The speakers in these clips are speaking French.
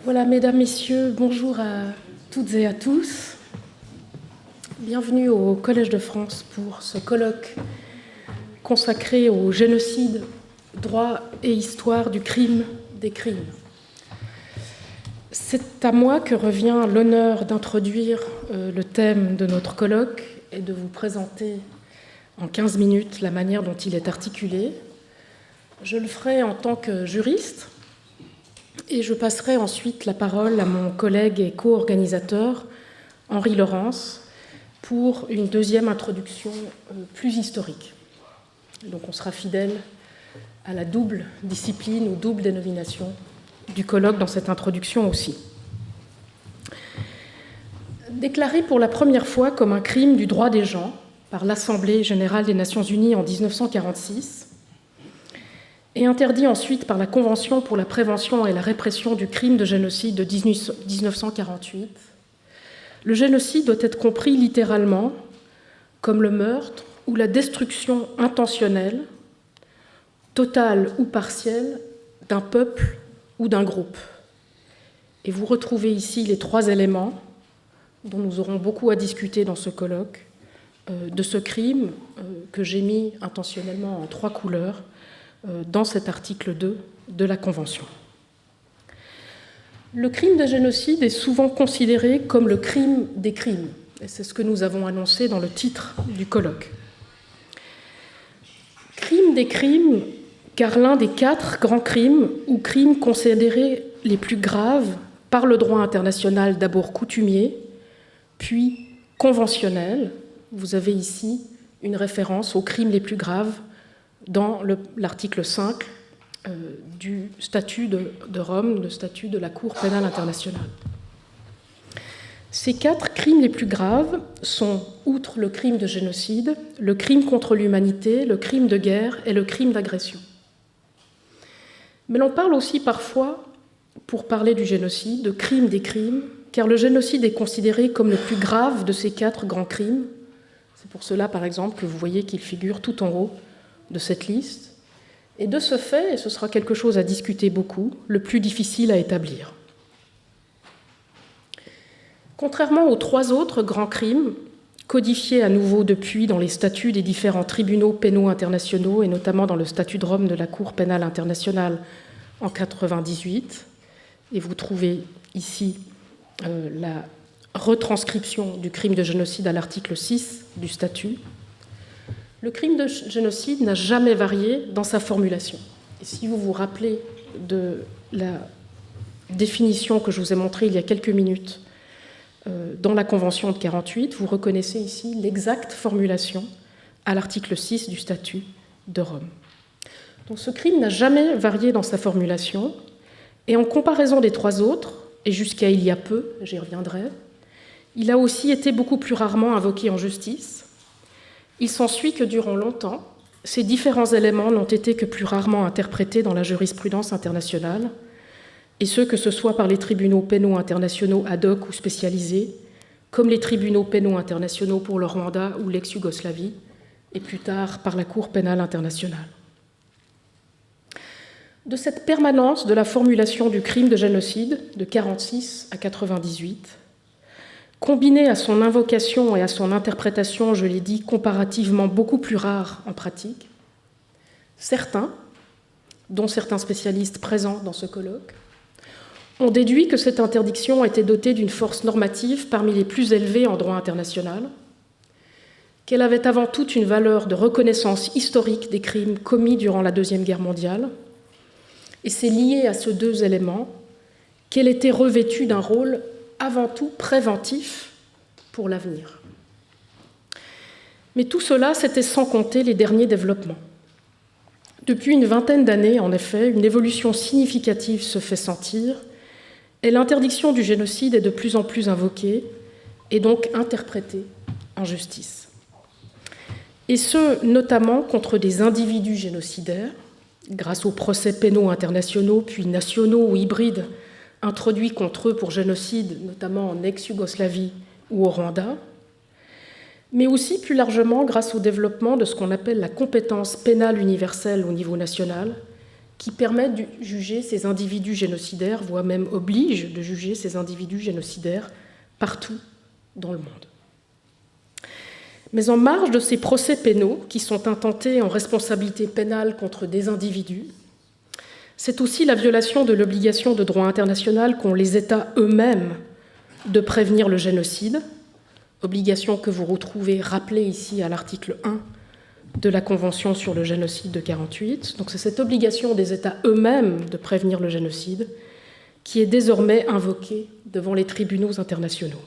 Voilà, mesdames, messieurs, bonjour à toutes et à tous. Bienvenue au Collège de France pour ce colloque consacré au génocide, droit et histoire du crime des crimes. C'est à moi que revient l'honneur d'introduire le thème de notre colloque et de vous présenter en 15 minutes la manière dont il est articulé. Je le ferai en tant que juriste et je passerai ensuite la parole à mon collègue et co-organisateur Henri Laurence pour une deuxième introduction plus historique. Donc on sera fidèle à la double discipline ou double dénomination du colloque dans cette introduction aussi. Déclaré pour la première fois comme un crime du droit des gens par l'Assemblée générale des Nations unies en 1946 et interdit ensuite par la Convention pour la prévention et la répression du crime de génocide de 1948, le génocide doit être compris littéralement comme le meurtre ou la destruction intentionnelle, totale ou partielle, d'un peuple ou d'un groupe. Et vous retrouvez ici les trois éléments dont nous aurons beaucoup à discuter dans ce colloque, de ce crime que j'ai mis intentionnellement en trois couleurs dans cet article 2 de la Convention. Le crime de génocide est souvent considéré comme le crime des crimes, et c'est ce que nous avons annoncé dans le titre du colloque. Crime des crimes, car l'un des 4 grands crimes ou crimes considérés les plus graves par le droit international, d'abord coutumier, puis conventionnel. Vous avez ici une référence aux crimes les plus graves dans l'article 5 du statut de Rome, le statut de la Cour pénale internationale. Ces 4 crimes les plus graves sont, outre le crime de génocide, le crime contre l'humanité, le crime de guerre et le crime d'agression. Mais l'on parle aussi parfois, pour parler du génocide, de crime des crimes, car le génocide est considéré comme le plus grave de ces 4 grands crimes. C'est pour cela, par exemple, que vous voyez qu'il figure tout en haut de cette liste. Et de ce fait, et ce sera quelque chose à discuter beaucoup, le plus difficile à établir. Contrairement aux 3 autres grands crimes, codifiés à nouveau depuis dans les statuts des différents tribunaux pénaux internationaux, et notamment dans le statut de Rome de la Cour pénale internationale en 1998, et vous trouvez ici la retranscription du crime de génocide à l'article 6 du statut, le crime de génocide n'a jamais varié dans sa formulation. Et si vous vous rappelez de la définition que je vous ai montrée il y a quelques minutes dans la Convention de 1948, vous reconnaissez ici l'exacte formulation à l'article 6 du statut de Rome. Donc ce crime n'a jamais varié dans sa formulation, et en comparaison des 3 autres, et jusqu'à il y a peu, j'y reviendrai, il a aussi été beaucoup plus rarement invoqué en justice. Il s'ensuit que durant longtemps, ces différents éléments n'ont été que plus rarement interprétés dans la jurisprudence internationale, et ce que ce soit par les tribunaux pénaux internationaux ad hoc ou spécialisés, comme les tribunaux pénaux internationaux pour le Rwanda ou l'ex-Yougoslavie, et plus tard par la Cour pénale internationale. De cette permanence de la formulation du crime de génocide de 1946 à 1998, combinée à son invocation et à son interprétation, je l'ai dit, comparativement beaucoup plus rares en pratique, certains, dont certains spécialistes présents dans ce colloque, ont déduit que cette interdiction était dotée d'une force normative parmi les plus élevées en droit international, qu'elle avait avant tout une valeur de reconnaissance historique des crimes commis durant la Deuxième Guerre mondiale, et c'est lié à ces 2 éléments qu'elle était revêtue d'un rôle avant tout préventif pour l'avenir. Mais tout cela, c'était sans compter les derniers développements. Depuis une vingtaine d'années, en effet, une évolution significative se fait sentir, et l'interdiction du génocide est de plus en plus invoquée, et donc interprétée en justice. Et ce, notamment contre des individus génocidaires, grâce aux procès pénaux internationaux, puis nationaux ou hybrides, introduits contre eux pour génocide, notamment en ex-Yougoslavie ou au Rwanda, mais aussi plus largement grâce au développement de ce qu'on appelle la compétence pénale universelle au niveau national, qui permet de juger ces individus génocidaires, voire même oblige de juger ces individus génocidaires partout dans le monde. Mais en marge de ces procès pénaux qui sont intentés en responsabilité pénale contre des individus, c'est aussi la violation de l'obligation de droit international qu'ont les États eux-mêmes de prévenir le génocide, obligation que vous retrouvez rappelée ici à l'article 1 de la Convention sur le génocide de 1948. Donc c'est cette obligation des États eux-mêmes de prévenir le génocide qui est désormais invoquée devant les tribunaux internationaux.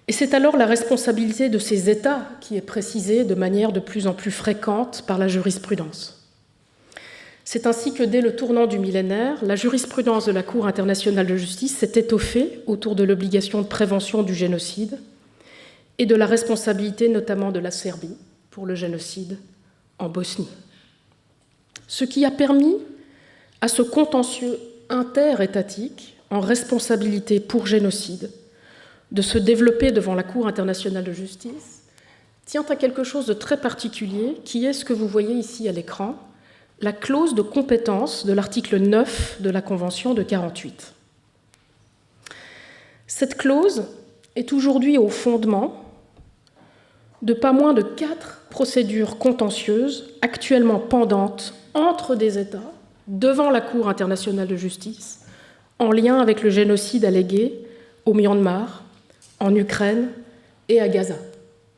Et c'est alors la responsabilité de ces États qui est précisée de manière de plus en plus fréquente par la jurisprudence. C'est ainsi que dès le tournant du millénaire, la jurisprudence de la Cour internationale de justice s'est étoffée autour de l'obligation de prévention du génocide et de la responsabilité notamment de la Serbie pour le génocide en Bosnie. Ce qui a permis à ce contentieux interétatique en responsabilité pour génocide de se développer devant la Cour internationale de justice tient à quelque chose de très particulier qui est ce que vous voyez ici à l'écran, la clause de compétence de l'article 9 de la Convention de 1948. Cette clause est aujourd'hui au fondement de pas moins de 4 procédures contentieuses actuellement pendantes entre des États devant la Cour internationale de justice en lien avec le génocide allégué au Myanmar, en Ukraine et à Gaza.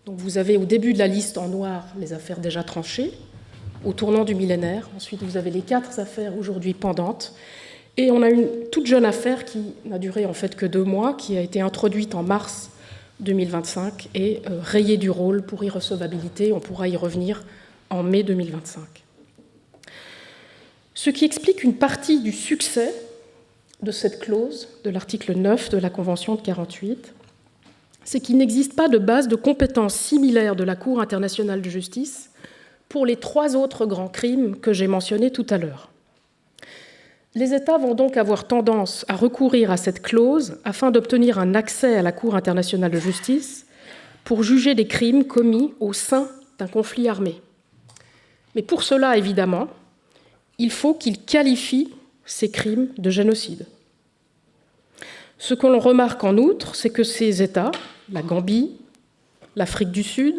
Donc vous avez au début de la liste en noir les affaires déjà tranchées, au tournant du millénaire. Ensuite, vous avez les 4 affaires aujourd'hui pendantes. Et on a une toute jeune affaire qui n'a duré en fait que 2 mois, qui a été introduite en mars 2025 et rayée du rôle pour irrecevabilité. On pourra y revenir en mai 2025. Ce qui explique une partie du succès de cette clause de l'article 9 de la Convention de 1948, c'est qu'il n'existe pas de base de compétences similaire de la Cour internationale de justice pour les 3 autres grands crimes que j'ai mentionnés tout à l'heure. Les États vont donc avoir tendance à recourir à cette clause afin d'obtenir un accès à la Cour internationale de justice pour juger des crimes commis au sein d'un conflit armé. Mais pour cela, évidemment, il faut qu'ils qualifient ces crimes de génocide. Ce que l'on remarque en outre, c'est que ces États, la Gambie, l'Afrique du Sud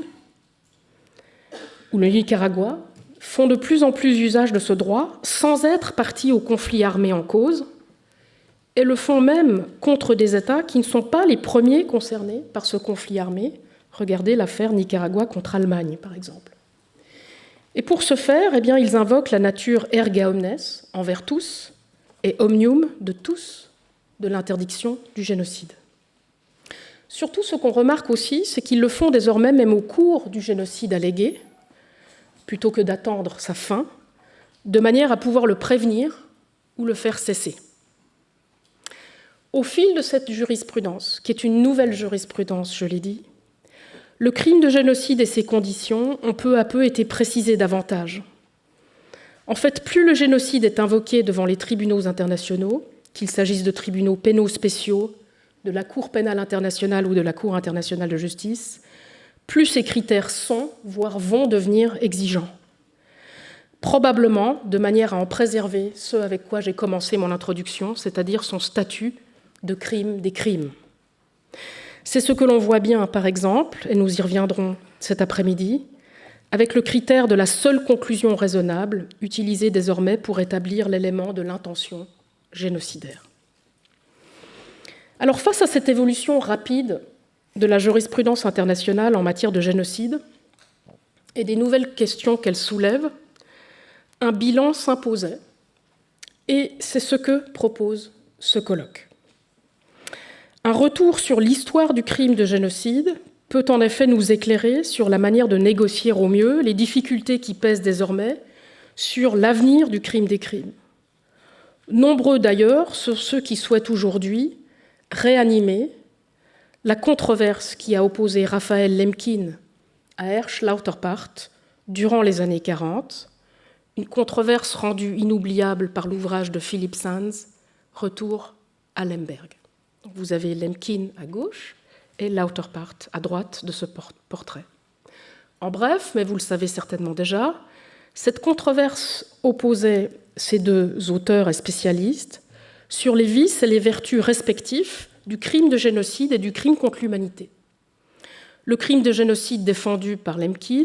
ou le Nicaragua, font de plus en plus usage de ce droit sans être partis au conflit armé en cause et le font même contre des États qui ne sont pas les premiers concernés par ce conflit armé. Regardez l'affaire Nicaragua contre Allemagne, par exemple. Et pour ce faire, eh bien, ils invoquent la nature erga omnes, envers tous, et omnium, de tous, de l'interdiction du génocide. Surtout, ce qu'on remarque aussi, c'est qu'ils le font désormais même au cours du génocide allégué, plutôt que d'attendre sa fin, de manière à pouvoir le prévenir ou le faire cesser. Au fil de cette jurisprudence, qui est une nouvelle jurisprudence, je l'ai dit, le crime de génocide et ses conditions ont peu à peu été précisés davantage. En fait, plus le génocide est invoqué devant les tribunaux internationaux, qu'il s'agisse de tribunaux pénaux spéciaux, de la Cour pénale internationale ou de la Cour internationale de justice, plus ces critères sont, voire vont devenir exigeants. Probablement de manière à en préserver ce avec quoi j'ai commencé mon introduction, c'est-à-dire son statut de crime des crimes. C'est ce que l'on voit bien, par exemple, et nous y reviendrons cet après-midi, avec le critère de la seule conclusion raisonnable, utilisé désormais pour établir l'élément de l'intention génocidaire. Alors, face à cette évolution rapide de la jurisprudence internationale en matière de génocide et des nouvelles questions qu'elle soulève, un bilan s'imposait, et c'est ce que propose ce colloque. Un retour sur l'histoire du crime de génocide peut en effet nous éclairer sur la manière de négocier au mieux les difficultés qui pèsent désormais sur l'avenir du crime des crimes. Nombreux d'ailleurs sont ceux qui souhaitent aujourd'hui réanimer la controverse qui a opposé Raphaël Lemkin à Hersch Lauterpacht durant les années 40, une controverse rendue inoubliable par l'ouvrage de Philipp Sands, Retour à Lemberg. Donc vous avez Lemkin à gauche et Lauterpacht à droite de ce portrait. En bref, mais vous le savez certainement déjà, Cette controverse opposait ces deux auteurs et spécialistes sur les vices et les vertus respectifs du crime de génocide et du crime contre l'humanité. Le crime de génocide défendu par Lemkin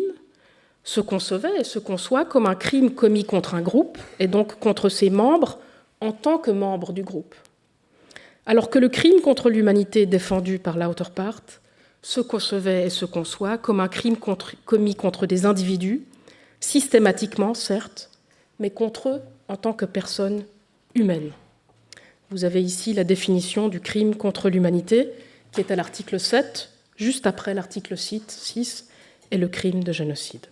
se concevait et se conçoit comme un crime commis contre un groupe et donc contre ses membres en tant que membres du groupe. Alors que le crime contre l'humanité défendu par Lauterpacht se concevait et se conçoit comme un crime commis contre des individus, systématiquement certes, mais contre eux en tant que personnes humaines. Vous avez ici la définition du crime contre l'humanité qui est à l'article 7, juste après l'article 6 et le crime de génocide.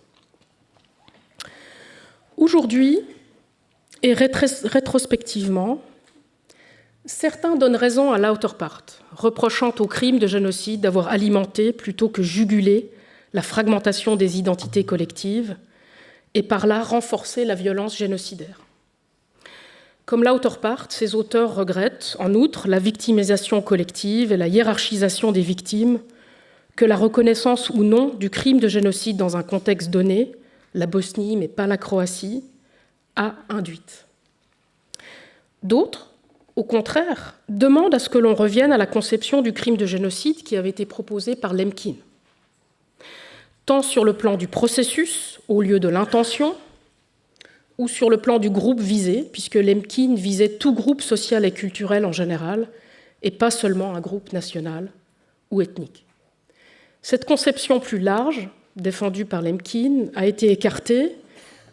Aujourd'hui, et rétrospectivement, certains donnent raison à Lauterpacht, reprochant au crime de génocide d'avoir alimenté plutôt que jugulé la fragmentation des identités collectives et par là renforcé la violence génocidaire. Comme Lauterpacht, ces auteurs regrettent, en outre, la victimisation collective et la hiérarchisation des victimes que la reconnaissance ou non du crime de génocide dans un contexte donné, la Bosnie mais pas la Croatie, a induite. D'autres, au contraire, demandent à ce que l'on revienne à la conception du crime de génocide qui avait été proposée par Lemkin, tant sur le plan du processus au lieu de l'intention, ou sur le plan du groupe visé, puisque Lemkin visait tout groupe social et culturel en général, et pas seulement un groupe national ou ethnique. Cette conception plus large, défendue par Lemkin, a été écartée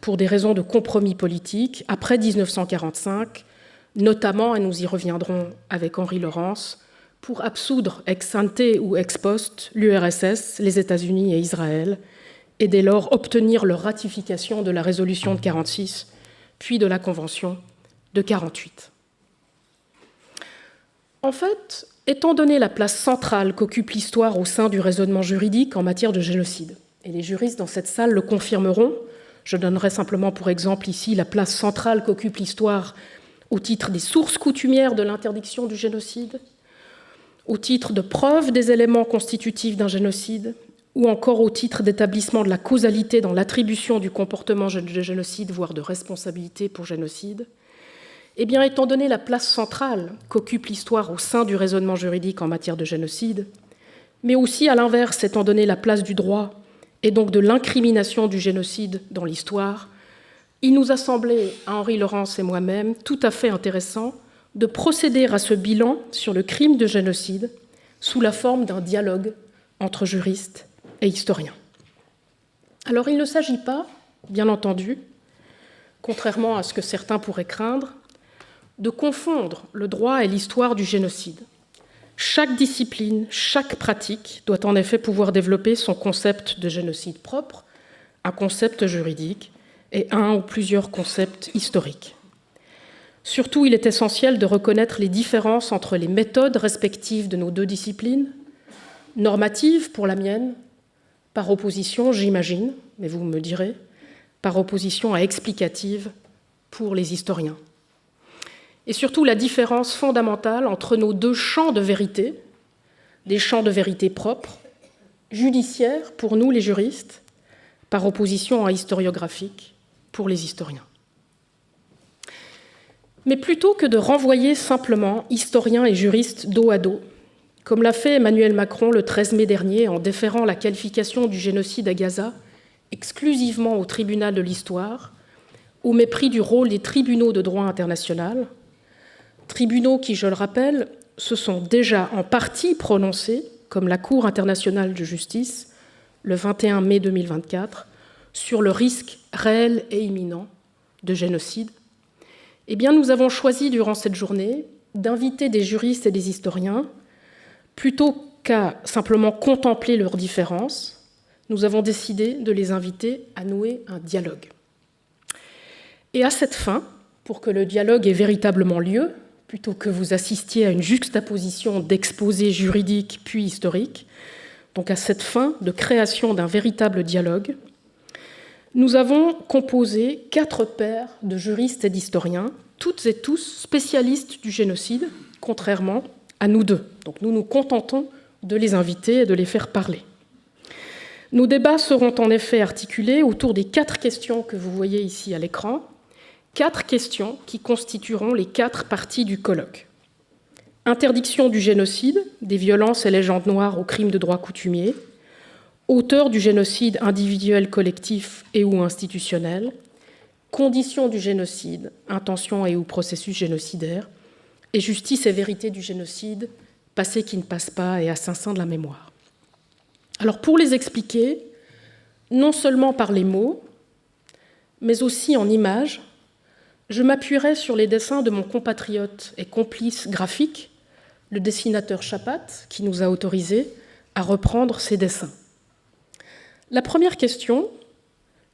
pour des raisons de compromis politique après 1945, notamment, et nous y reviendrons avec Henri Laurence, pour absoudre ex ante ou ex post l'URSS, les États-Unis et Israël, et dès lors obtenir leur ratification de la résolution de 1946, puis de la Convention de 1948. En fait, étant donné la place centrale qu'occupe l'histoire au sein du raisonnement juridique en matière de génocide, et les juristes dans cette salle le confirmeront, je donnerai simplement pour exemple ici la place centrale qu'occupe l'histoire au titre des sources coutumières de l'interdiction du génocide, au titre de preuve des éléments constitutifs d'un génocide, ou encore au titre d'établissement de la causalité dans l'attribution du comportement de génocide, voire de responsabilité pour génocide, eh bien, étant donné la place centrale qu'occupe l'histoire au sein du raisonnement juridique en matière de génocide, mais aussi, à l'inverse, étant donné la place du droit et donc de l'incrimination du génocide dans l'histoire, il nous a semblé, à Henri Laurence et moi-même, tout à fait intéressant de procéder à ce bilan sur le crime de génocide sous la forme d'un dialogue entre juristes et historiens. Alors, il ne s'agit pas, bien entendu, contrairement à ce que certains pourraient craindre, de confondre le droit et l'histoire du génocide. Chaque discipline, chaque pratique doit en effet pouvoir développer son concept de génocide propre, un concept juridique et un ou plusieurs concepts historiques. Surtout, il est essentiel de reconnaître les différences entre les méthodes respectives de nos deux disciplines, normatives pour la mienne, par opposition, j'imagine, mais vous me direz, par opposition à explicative pour les historiens. Et surtout la différence fondamentale entre nos deux champs de vérité, des champs de vérité propres, judiciaires pour nous les juristes, par opposition à historiographiques pour les historiens. Mais plutôt que de renvoyer simplement historiens et juristes dos à dos, comme l'a fait Emmanuel Macron le 13 mai dernier en déférant la qualification du génocide à Gaza exclusivement au tribunal de l'histoire, au mépris du rôle des tribunaux de droit international, tribunaux qui, je le rappelle, se sont déjà en partie prononcés, comme la Cour internationale de justice, le 21 mai 2024, sur le risque réel et imminent de génocide. Eh bien, nous avons choisi durant cette journée d'inviter des juristes et des historiens, plutôt qu'à simplement contempler leurs différences, nous avons décidé de les inviter à nouer un dialogue. Et à cette fin, pour que le dialogue ait véritablement lieu, plutôt que vous assistiez à une juxtaposition d'exposés juridiques puis historiques, donc à cette fin de création d'un véritable dialogue, nous avons composé 4 paires de juristes et d'historiens, toutes et tous spécialistes du génocide, contrairement à nous deux. Donc nous nous contentons de les inviter et de les faire parler. Nos débats seront en effet articulés autour des 4 questions que vous voyez ici à l'écran, 4 questions qui constitueront les 4 parties du colloque. Interdiction du génocide, des violences et légendes noires aux crimes de droit coutumier, auteur du génocide individuel, collectif et ou institutionnel, conditions du génocide, intention et ou processus génocidaire, et justice et vérité du génocide, passé qui ne passe pas et assassin de la mémoire. Alors pour les expliquer, non seulement par les mots, mais aussi en images, je m'appuierai sur les dessins de mon compatriote et complice graphique, le dessinateur Chapat, qui nous a autorisés à reprendre ces dessins. La première question,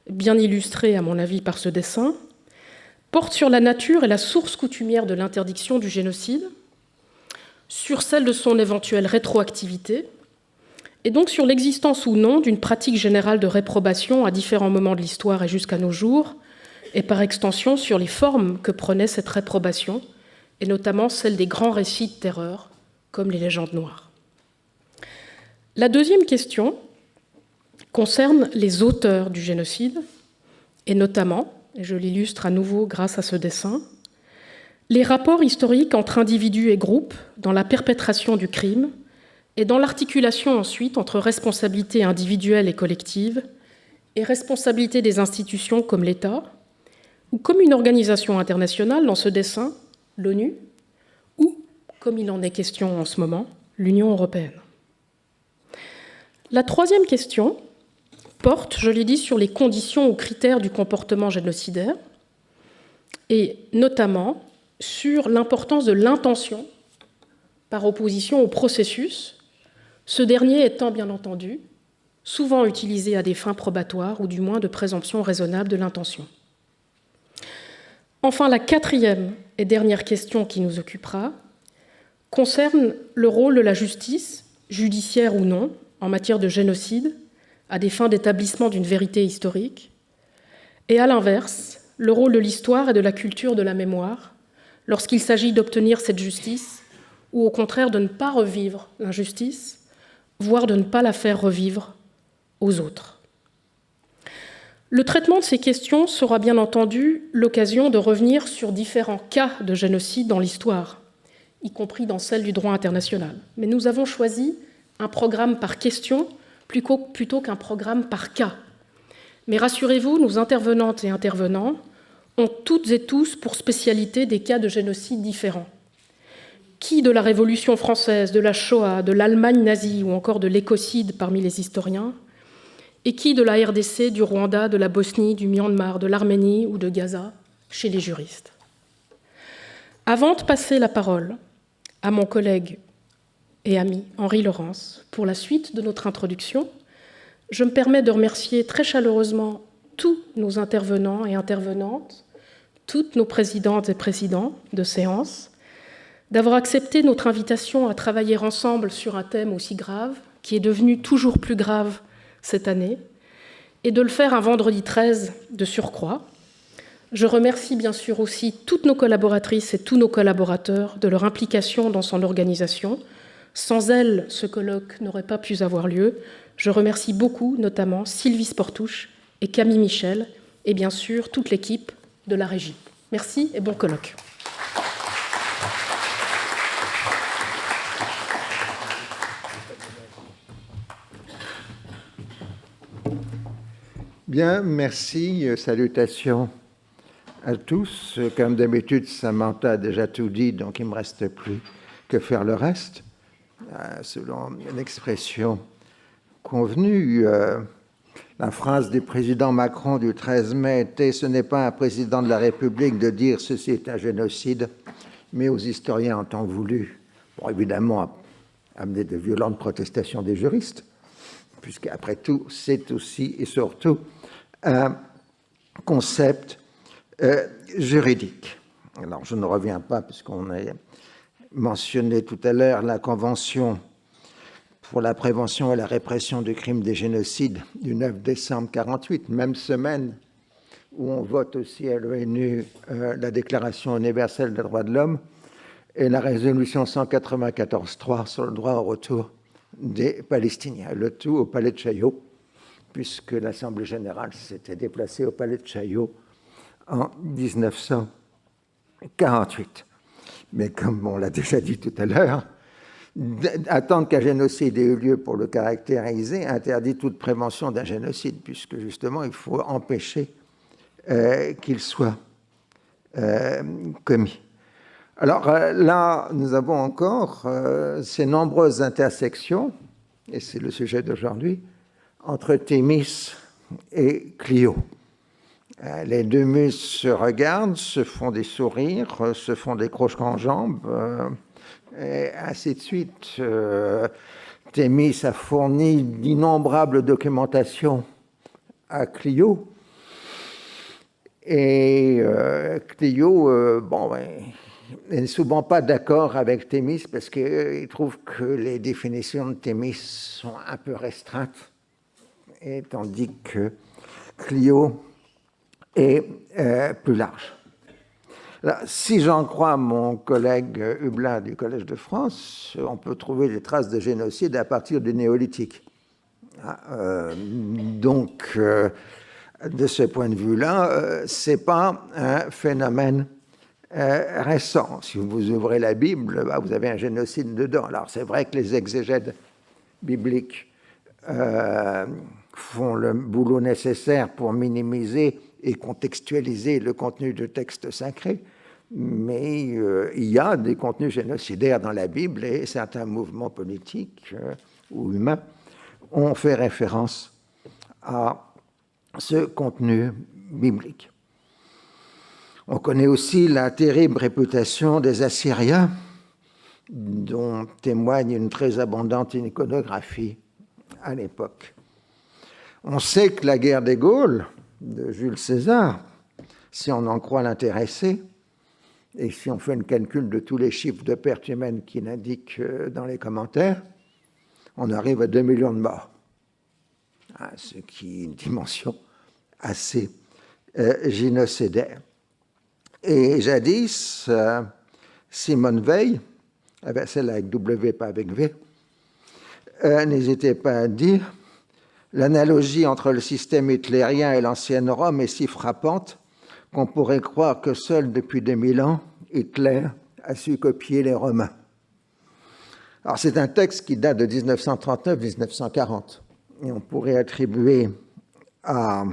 bien illustrée à mon avis par ce dessin, porte sur la nature et la source coutumière de l'interdiction du génocide, sur celle de son éventuelle rétroactivité, et donc sur l'existence ou non d'une pratique générale de réprobation à différents moments de l'histoire et jusqu'à nos jours, et par extension sur les formes que prenait cette réprobation, et notamment celle des grands récits de terreur, comme les légendes noires. La deuxième question concerne les auteurs du génocide, et notamment, et je l'illustre à nouveau grâce à ce dessin, les rapports historiques entre individus et groupes dans la perpétration du crime, et dans l'articulation ensuite entre responsabilité individuelle et collective, et responsabilité des institutions comme l'État, ou comme une organisation internationale dans ce dessin, l'ONU, ou, comme il en est question en ce moment, l'Union européenne. La troisième question porte, je l'ai dit, sur les conditions ou critères du comportement génocidaire, et notamment sur l'importance de l'intention par opposition au processus, ce dernier étant bien entendu souvent utilisé à des fins probatoires ou du moins de présomption raisonnable de l'intention. Enfin, la quatrième et dernière question qui nous occupera concerne le rôle de la justice, judiciaire ou non, en matière de génocide, à des fins d'établissement d'une vérité historique, et à l'inverse, le rôle de l'histoire et de la culture de la mémoire, lorsqu'il s'agit d'obtenir cette justice, ou au contraire de ne pas revivre l'injustice, voire de ne pas la faire revivre aux autres. Le traitement de ces questions sera bien entendu l'occasion de revenir sur différents cas de génocide dans l'histoire, y compris dans celle du droit international. Mais nous avons choisi un programme par question plutôt qu'un programme par cas. Mais rassurez-vous, nos intervenantes et intervenants ont toutes et tous pour spécialité des cas de génocide différents. Qui de la Révolution française, de la Shoah, de l'Allemagne nazie ou encore de l'écocide parmi les historiens, et qui de la RDC, du Rwanda, de la Bosnie, du Myanmar, de l'Arménie ou de Gaza, chez les juristes. Avant de passer la parole à mon collègue et ami Henri Laurence pour la suite de notre introduction, je me permets de remercier très chaleureusement tous nos intervenants et intervenantes, toutes nos présidentes et présidents de séance, d'avoir accepté notre invitation à travailler ensemble sur un thème aussi grave, qui est devenu toujours plus grave cette année, et de le faire un vendredi 13 de surcroît. Je remercie bien sûr aussi toutes nos collaboratrices et tous nos collaborateurs de leur implication dans son organisation. Sans elles, ce colloque n'aurait pas pu avoir lieu. Je remercie beaucoup, notamment Sylvie Sportouche et Camille Michel, et bien sûr toute l'équipe de la régie. Merci et bon colloque. Bien, merci, salutations à tous. Comme d'habitude, Samantha a déjà tout dit, donc il ne me reste plus que faire le reste. Selon l'expression convenue, la phrase du président Macron du 13 mai était « Ce n'est pas un président de la République de dire ceci est un génocide », mais aux historiens en temps voulu, bon, évidemment, amener de violentes protestations des juristes, puisqu'après tout, c'est aussi et surtout un concept juridique. Alors, je ne reviens pas, puisqu'on a mentionné tout à l'heure la Convention pour la prévention et la répression du crime des génocides du 9 décembre 1948, même semaine où on vote aussi à l'ONU la Déclaration universelle des droits de l'homme et la résolution 194.3 sur le droit au retour des Palestiniens, le tout au palais de Chaillot, puisque l'Assemblée générale s'était déplacée au palais de Chaillot en 1948. Mais comme on l'a déjà dit tout à l'heure, attendre qu'un génocide ait eu lieu pour le caractériser interdit toute prévention d'un génocide, puisque justement il faut empêcher qu'il soit commis. Alors là, nous avons encore ces nombreuses intersections, et c'est le sujet d'aujourd'hui, entre Thémis et Clio. Les deux muses se regardent, se font des sourires, se font des croches en jambes, et ainsi de suite. Thémis a fourni d'innombrables documentations à Clio, et Clio, n'est souvent pas d'accord avec Thémis parce qu'il trouve que les définitions de Thémis sont un peu restreintes, et tandis que Clio est plus large. Alors, si j'en crois mon collègue Hublin du Collège de France, on peut trouver des traces de génocide à partir du néolithique. Donc, de ce point de vue-là, ce n'est pas un phénomène récent. Si vous ouvrez la Bible, vous avez un génocide dedans. Alors, c'est vrai que les exégètes bibliques font le boulot nécessaire pour minimiser et contextualiser le contenu de textes sacrés, mais il y a des contenus génocidaires dans la Bible, et certains mouvements politiques ou humains ont fait référence à ce contenu biblique. On connaît aussi la terrible réputation des Assyriens, dont témoigne une très abondante iconographie à l'époque. On sait que la guerre des Gaules de Jules César, si on en croit l'intéressé, et si on fait un calcul de tous les chiffres de pertes humaines qu'il indique dans les commentaires, on arrive à 2 millions de morts, ce qui est une dimension assez génocidaire. Et jadis, Simone Veil, celle avec W, pas avec V, n'hésitait pas à dire: l'analogie entre le système hitlérien et l'ancienne Rome est si frappante qu'on pourrait croire que seul depuis 2000 ans, Hitler a su copier les Romains. Alors c'est un texte qui date de 1939-1940, et on pourrait attribuer à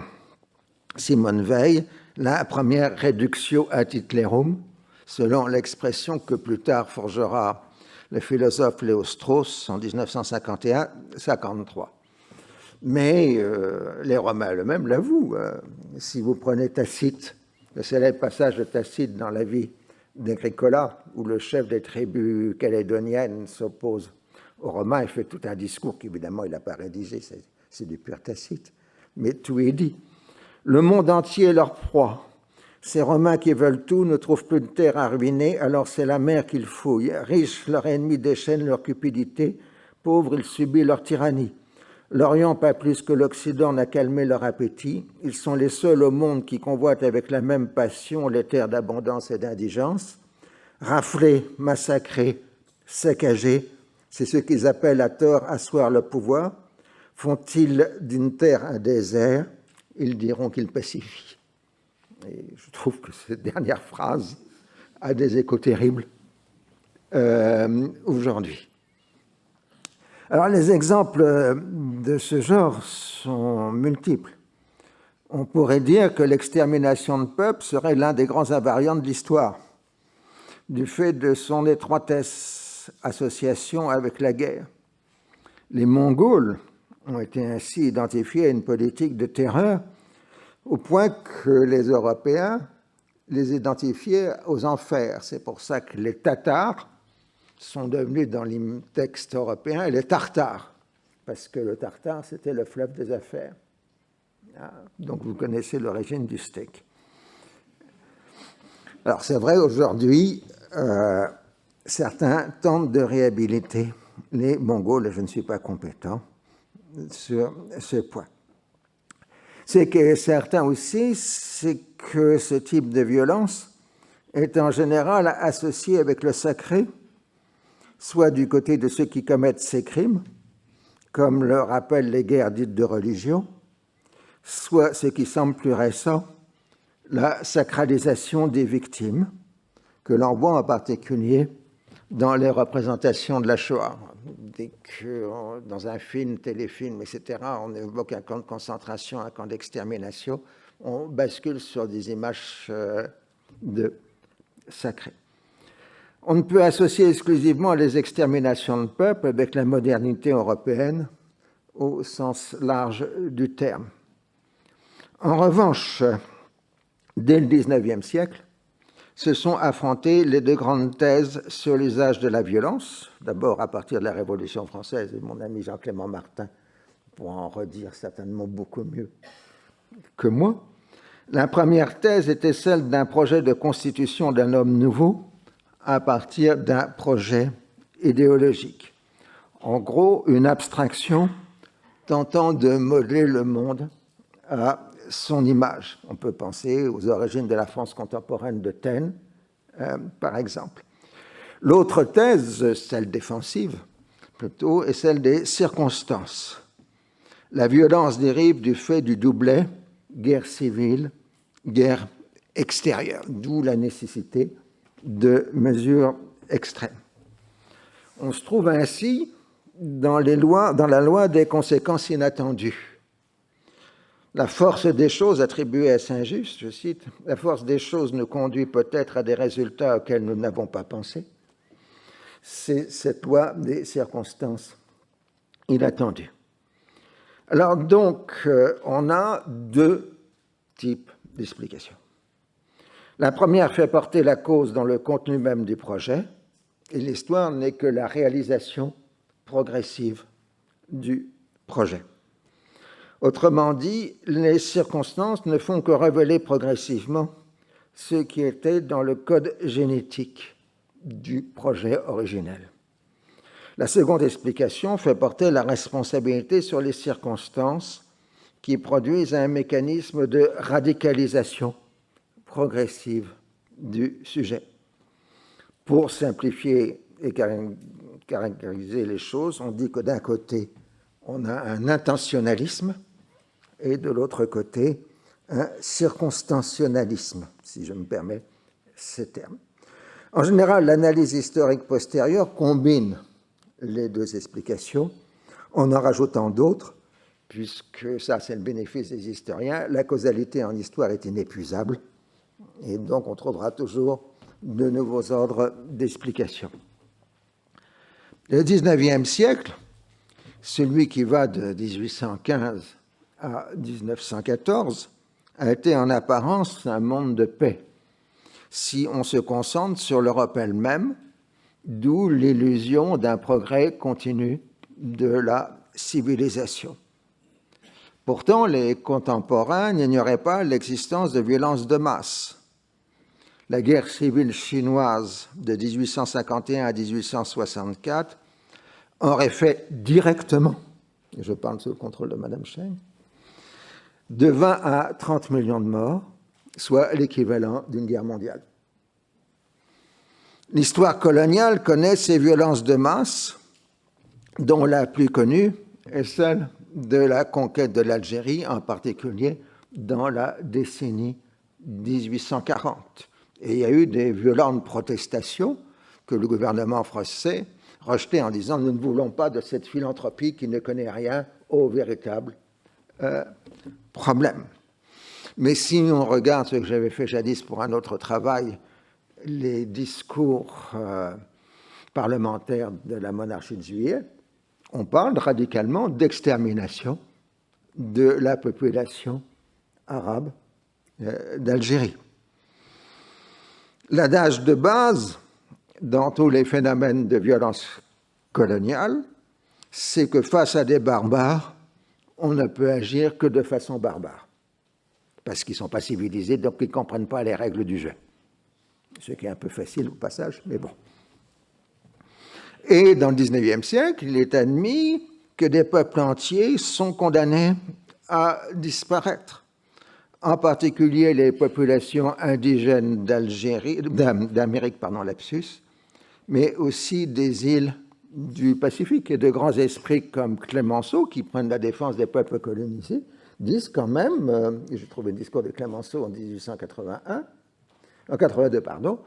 Simone Veil la première reductio ad Hitlerum, selon l'expression que plus tard forgera le philosophe Léo Strauss en 1951-53. Mais les Romains eux-mêmes l'avouent. Si vous prenez Tacite, le célèbre passage de Tacite dans la vie d'Agricola, où le chef des tribus calédoniennes s'oppose aux Romains, il fait tout un discours qu'évidemment il n'a pas rédigé, c'est du pur Tacite, mais tout est dit. Le monde entier est leur proie. Ces Romains qui veulent tout ne trouvent plus de terre à ruiner, alors c'est la mer qu'ils fouillent. Riches, leur ennemi déchaîne leur cupidité. Pauvres, ils subissent leur tyrannie. L'Orient, pas plus que l'Occident, n'a calmé leur appétit. Ils sont les seuls au monde qui convoitent avec la même passion les terres d'abondance et d'indigence. Raflés, massacrés, saccagés, c'est ce qu'ils appellent à tort asseoir le pouvoir. Font-ils d'une terre un désert? Ils diront qu'ils pacifient. Et je trouve que cette dernière phrase a des échos terribles aujourd'hui. Alors, les exemples de ce genre sont multiples. On pourrait dire que l'extermination de peuples serait l'un des grands invariants de l'histoire, du fait de son étroitesse association avec la guerre. Les Mongols ont été ainsi identifiés à une politique de terreur, au point que les Européens les identifiaient aux enfers. C'est pour ça que les Tatars sont devenus dans les textes européens les Tartares, parce que le Tartare, c'était le fleuve des affaires. Donc vous connaissez l'origine du steak. Alors c'est vrai, aujourd'hui, certains tentent de réhabiliter les Mongols, et je ne suis pas compétent sur ce point. C'est que certains aussi, c'est que ce type de violence est en général associé avec le sacré, soit du côté de ceux qui commettent ces crimes, comme le rappellent les guerres dites de religion, soit ce qui semble plus récent, la sacralisation des victimes, que l'on voit en particulier dans les représentations de la Shoah. Dès que dans un film, téléfilm, etc., on évoque un camp de concentration, un camp d'extermination, on bascule sur des images sacrées. On ne peut associer exclusivement les exterminations de peuples avec la modernité européenne au sens large du terme. En revanche, dès le XIXe siècle, se sont affrontées les deux grandes thèses sur l'usage de la violence, d'abord à partir de la Révolution française, et mon ami Jean-Clément Martin pourra en redire certainement beaucoup mieux que moi. La première thèse était celle d'un projet de constitution d'un homme nouveau à partir d'un projet idéologique. En gros, une abstraction tentant de modeler le monde à son image. On peut penser aux origines de la France contemporaine de Taine, par exemple. L'autre thèse, celle défensive plutôt, est celle des circonstances. La violence dérive du fait du doublet guerre civile, guerre extérieure, d'où la nécessité de mesures extrêmes. On se trouve ainsi dans la loi des conséquences inattendues. La force des choses attribuée à Saint-Just, je cite, « La force des choses nous conduit peut-être à des résultats auxquels nous n'avons pas pensé ». C'est cette loi des circonstances inattendues. Alors donc, on a deux types d'explications. La première fait porter la cause dans le contenu même du projet, et l'histoire n'est que la réalisation progressive du projet. Autrement dit, les circonstances ne font que révéler progressivement ce qui était dans le code génétique du projet originel. La seconde explication fait porter la responsabilité sur les circonstances qui produisent un mécanisme de radicalisation progressive du sujet. Pour simplifier et caractériser les choses, on dit que d'un côté, on a un intentionnalisme et de l'autre côté, un circonstancialisme, si je me permets ces termes. En général, l'analyse historique postérieure combine les deux explications en rajoutant d'autres, puisque ça, c'est le bénéfice des historiens, la causalité en histoire est inépuisable, et donc on trouvera toujours de nouveaux ordres d'explication. Le XIXe siècle, celui qui va de 1815 à 1914, a été en apparence un monde de paix, si on se concentre sur l'Europe elle-même, d'où l'illusion d'un progrès continu de la civilisation. Pourtant, les contemporains n'ignoraient pas l'existence de violences de masse. La guerre civile chinoise de 1851 à 1864 aurait fait directement, et je parle sous le contrôle de Madame Cheng, de 20 à 30 millions de morts, soit l'équivalent d'une guerre mondiale. L'histoire coloniale connaît ces violences de masse, dont la plus connue est celle de la conquête de l'Algérie, en particulier dans la décennie 1840. Et il y a eu des violentes protestations que le gouvernement français rejetait en disant « Nous ne voulons pas de cette philanthropie qui ne connaît rien au véritable problème ». Mais si on regarde ce que j'avais fait jadis pour un autre travail, les discours parlementaires de la monarchie de Juillet, on parle radicalement d'extermination de la population arabe d'Algérie. L'adage de base dans tous les phénomènes de violence coloniale, c'est que face à des barbares, on ne peut agir que de façon barbare, parce qu'ils ne sont pas civilisés, donc ils ne comprennent pas les règles du jeu. Ce qui est un peu facile au passage, mais bon. Et dans le XIXe siècle, il est admis que des peuples entiers sont condamnés à disparaître, en particulier les populations indigènes d'Amérique, mais aussi des îles du Pacifique, et de grands esprits comme Clemenceau, qui prennent la défense des peuples colonisés, disent quand même, j'ai trouvé le discours de Clemenceau en 82, pardon,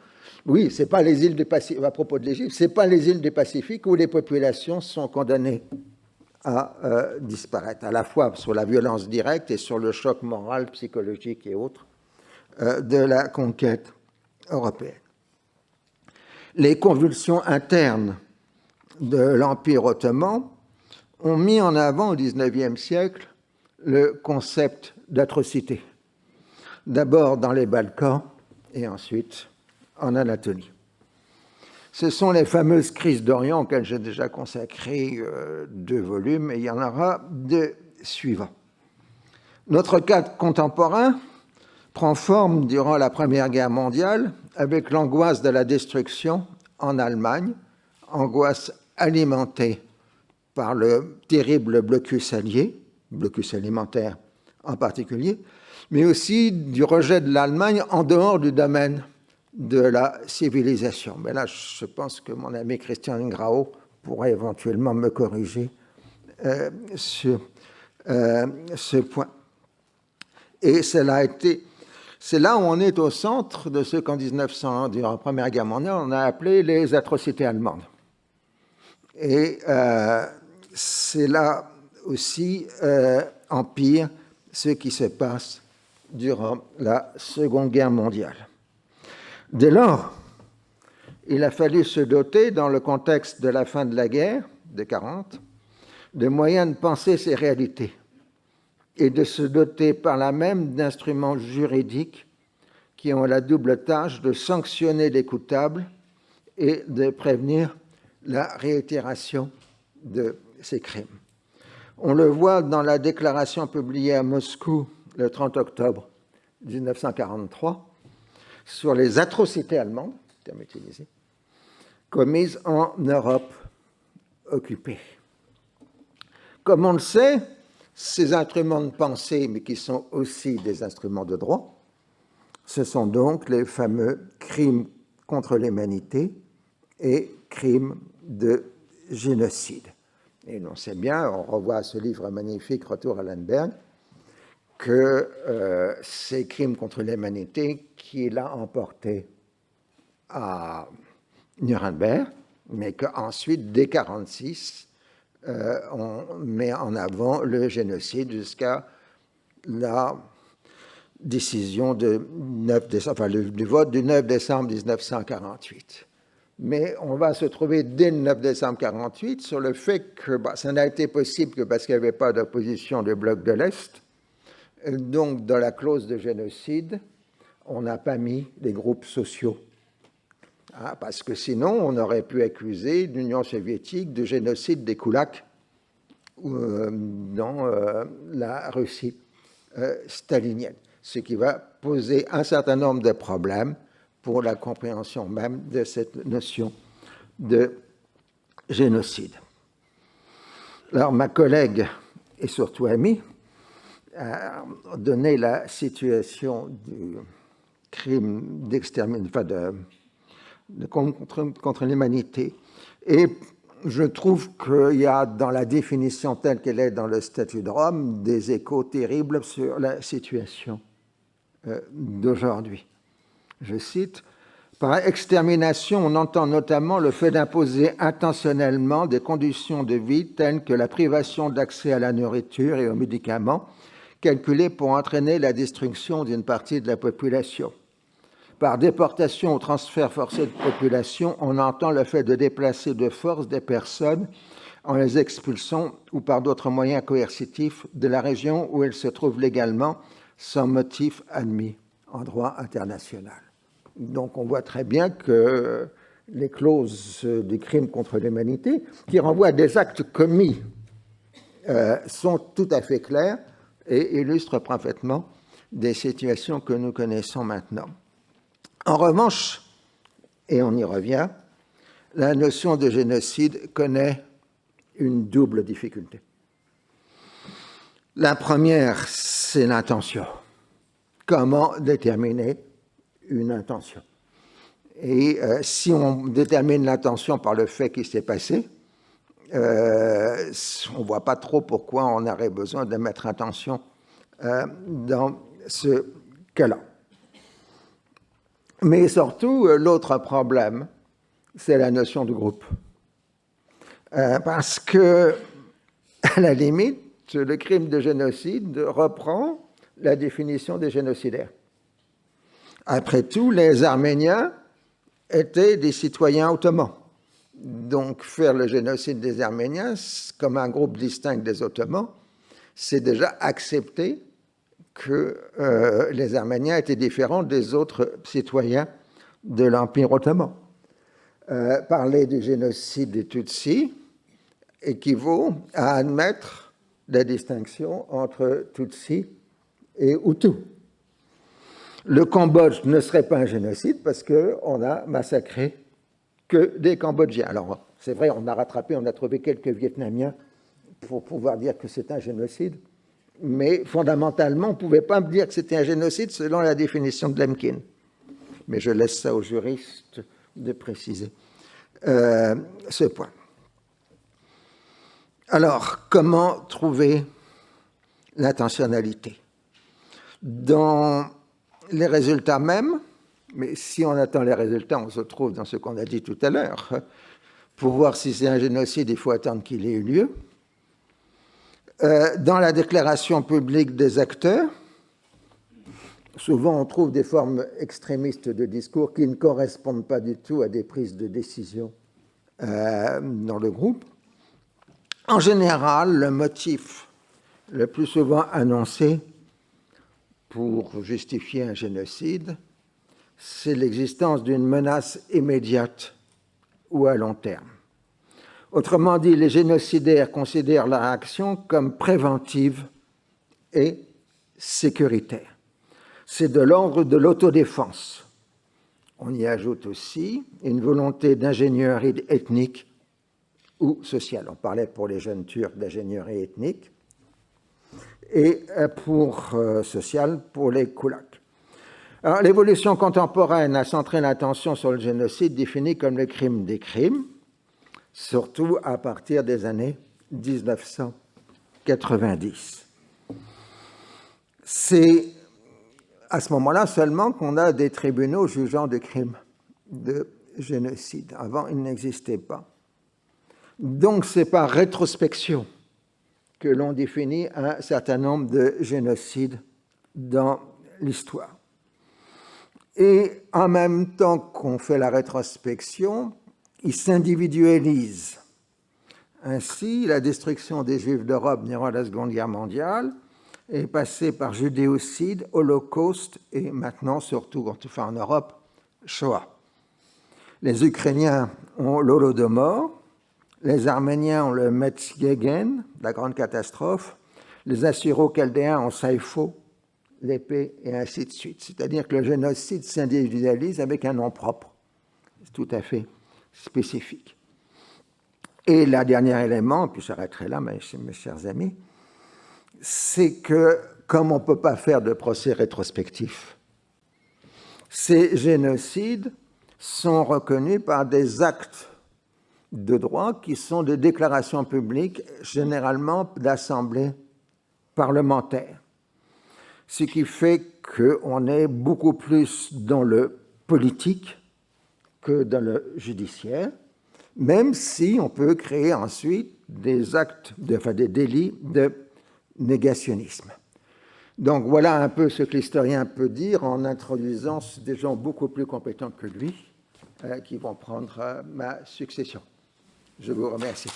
oui, c'est pas les îles du Pacifique, à propos de l'Égypte, c'est pas les îles du Pacifique où les populations sont condamnées à disparaître, à la fois sur la violence directe et sur le choc moral, psychologique et autres de la conquête européenne. Les convulsions internes de l'Empire ottoman ont mis en avant au XIXe siècle le concept d'atrocité, d'abord dans les Balkans et ensuite en Anatolie. Ce sont les fameuses crises d'Orient auxquelles j'ai déjà consacré 2 volumes, et il y en aura 2 suivants. Notre cadre contemporain prend forme durant la Première Guerre mondiale avec l'angoisse de la destruction en Allemagne, angoisse alimentée par le terrible blocus allié, blocus alimentaire en particulier, mais aussi du rejet de l'Allemagne en dehors du domaine de la civilisation. Mais là, je pense que mon ami Christian Ingrao pourra éventuellement me corriger sur ce point. Et c'est là où on est au centre de ce qu'en 1900, durant la Première Guerre mondiale, on a appelé les atrocités allemandes. Et c'est là aussi empire ce qui se passe durant la Seconde Guerre mondiale. Dès lors, il a fallu se doter, dans le contexte de la fin de la guerre de 1940, de moyens de penser ces réalités et de se doter par là même d'instruments juridiques qui ont la double tâche de sanctionner les coupables et de prévenir la réitération de ces crimes. On le voit dans la déclaration publiée à Moscou le 30 octobre 1943 sur les atrocités allemandes, terme utilisé, commises en Europe occupée. Comme on le sait, ces instruments de pensée, mais qui sont aussi des instruments de droit, ce sont donc les fameux crimes contre l'humanité et crimes de génocide. Et on sait bien, on revoit ce livre magnifique, Retour à Lemberg, que ces crimes contre l'humanité qu'il a emportés à Nuremberg, mais qu'ensuite, dès 1946, on met en avant le génocide jusqu'à la décision du vote du 9 décembre 1948. Mais on va se trouver dès le 9 décembre 1948 sur le fait que ça n'a été possible que parce qu'il n'y avait pas d'opposition du bloc de l'Est. Donc, dans la clause de génocide, on n'a pas mis les groupes sociaux. Parce que sinon, on aurait pu accuser l'Union soviétique de génocide des koulaks dans la Russie stalinienne, ce qui va poser un certain nombre de problèmes pour la compréhension même de cette notion de génocide. Alors, ma collègue et surtout amie a donné la situation du crime d'extermination, contre l'humanité. Et je trouve qu'il y a dans la définition telle qu'elle est dans le statut de Rome des échos terribles sur la situation d'aujourd'hui. Je cite, « Par extermination, on entend notamment le fait d'imposer intentionnellement des conditions de vie telles que la privation d'accès à la nourriture et aux médicaments, calculées pour entraîner la destruction d'une partie de la population. Par déportation ou transfert forcé de population, on entend le fait de déplacer de force des personnes en les expulsant ou par d'autres moyens coercitifs de la région où elles se trouvent légalement sans motif admis en droit international. » Donc on voit très bien que les clauses du crime contre l'humanité, qui renvoient à des actes commis, sont tout à fait claires et illustrent parfaitement des situations que nous connaissons maintenant. En revanche, et on y revient, la notion de génocide connaît une double difficulté. La première, c'est l'intention. Comment déterminer une intention? Et si on détermine l'intention par le fait qui s'est passé, on ne voit pas trop pourquoi on aurait besoin de mettre intention dans ce cas-là. Mais surtout, l'autre problème, c'est la notion de groupe. Parce que, à la limite, le crime de génocide reprend la définition des génocidaires. Après tout, les Arméniens étaient des citoyens ottomans. Donc, faire le génocide des Arméniens comme un groupe distinct des Ottomans, c'est déjà accepter que les Arméniens étaient différents des autres citoyens de l'Empire ottoman. Parler du génocide des Tutsis équivaut à admettre la distinction entre Tutsis et Hutus. Le Cambodge ne serait pas un génocide parce qu'on a massacré que des Cambodgiens. Alors, c'est vrai, on a rattrapé, on a trouvé quelques Vietnamiens pour pouvoir dire que c'est un génocide, mais fondamentalement, on ne pouvait pas me dire que c'était un génocide selon la définition de Lemkin. Mais je laisse ça aux juristes de préciser ce point. Alors, comment trouver l'intentionnalité? Dans les résultats mêmes, mais si on attend les résultats, on se trouve dans ce qu'on a dit tout à l'heure. Pour voir si c'est un génocide, il faut attendre qu'il ait eu lieu. Dans la déclaration publique des acteurs, souvent on trouve des formes extrémistes de discours qui ne correspondent pas du tout à des prises de décision dans le groupe. En général, le motif le plus souvent annoncé pour justifier un génocide, c'est l'existence d'une menace immédiate ou à long terme. Autrement dit, les génocidaires considèrent leur action comme préventive et sécuritaire. C'est de l'ordre de l'autodéfense. On y ajoute aussi une volonté d'ingénierie ethnique ou sociale. On parlait pour les jeunes Turcs d'ingénierie ethnique et pour sociale pour les Kulaks. Alors, l'évolution contemporaine a centré l'attention sur le génocide défini comme le crime des crimes, surtout à partir des années 1990. C'est à ce moment-là seulement qu'on a des tribunaux jugeant de crimes de génocide. Avant, il n'existait pas. Donc, c'est par rétrospection que l'on définit un certain nombre de génocides dans l'histoire. Et en même temps qu'on fait la rétrospection, il s'individualise. Ainsi, la destruction des Juifs d'Europe durant la Seconde Guerre mondiale est passée par judéocide, holocauste et maintenant, surtout en Europe, Shoah. Les Ukrainiens ont l'Holodomor, les Arméniens ont le Metzgegen, la grande catastrophe, les Assyro-Chaldéens ont Saïfo, l'épée, et ainsi de suite. C'est-à-dire que le génocide s'individualise avec un nom propre. C'est tout à fait spécifique. Et le dernier élément, puis j'arrêterai là, mes chers amis, c'est que, comme on ne peut pas faire de procès rétrospectif, ces génocides sont reconnus par des actes de droit qui sont des déclarations publiques, généralement d'assemblées parlementaires. Ce qui fait qu'on est beaucoup plus dans le politique que dans le judiciaire, même si on peut créer ensuite des actes, des délits de négationnisme. Donc voilà un peu ce que l'historien peut dire en introduisant des gens beaucoup plus compétents que lui qui vont prendre ma succession. Je vous remercie.